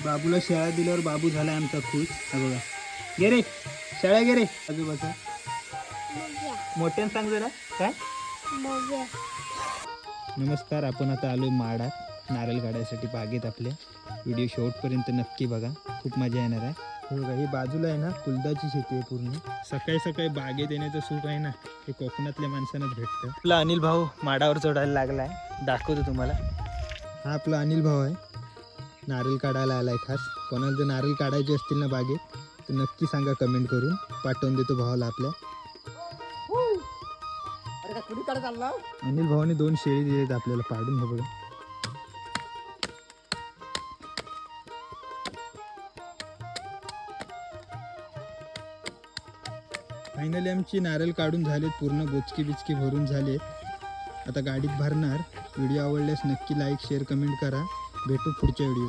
बाबूला शेळ्या दिल्यावर बाबू झाला आमचा खुश. हा बघा, गे रे शेळ्या, गे रे आजोबाचा. मोठ्यानं सांग जरा काय. नमस्कार, आपण आता आलोय माडात नारळ काढायसाठी बागेत आपल्या. व्हिडिओ शेवटपर्यंत नक्की बघा, खूप मजा येणार आहे. हे बघा, ही बाजूला आहे ना कुलदाची शेती आहे पूर्ण. सकाळी सकाळी बागेत येण्याचं सुख आहे ना, हे कोकणातल्या माणसांनाच भेटतं. आपला अनिल भाऊ माडावर चढायला लागला आहे, दाखवतो तुम्हाला. हा आपला अनिल भाऊ आहे, नारळ काढायला आलाय खास. कोणाला जर नारळ काढायचे असतील ना बागेत तर नक्की सांगा कमेंट करून, पाठवून देतो भावाला आपल्या. अनिल भावाने 2 शेळी दिलेत आपल्याला पाडून. हे बघा, फायनली आमची नारळ काढून झालेत, पूर्ण बोचकी बिचकी भरून झालेत. आता गाडीत भरणार. व्हिडिओ आवडल्यास नक्की लाईक शेअर कमेंट करा. भेटू पुढच्या व्हिडिओ.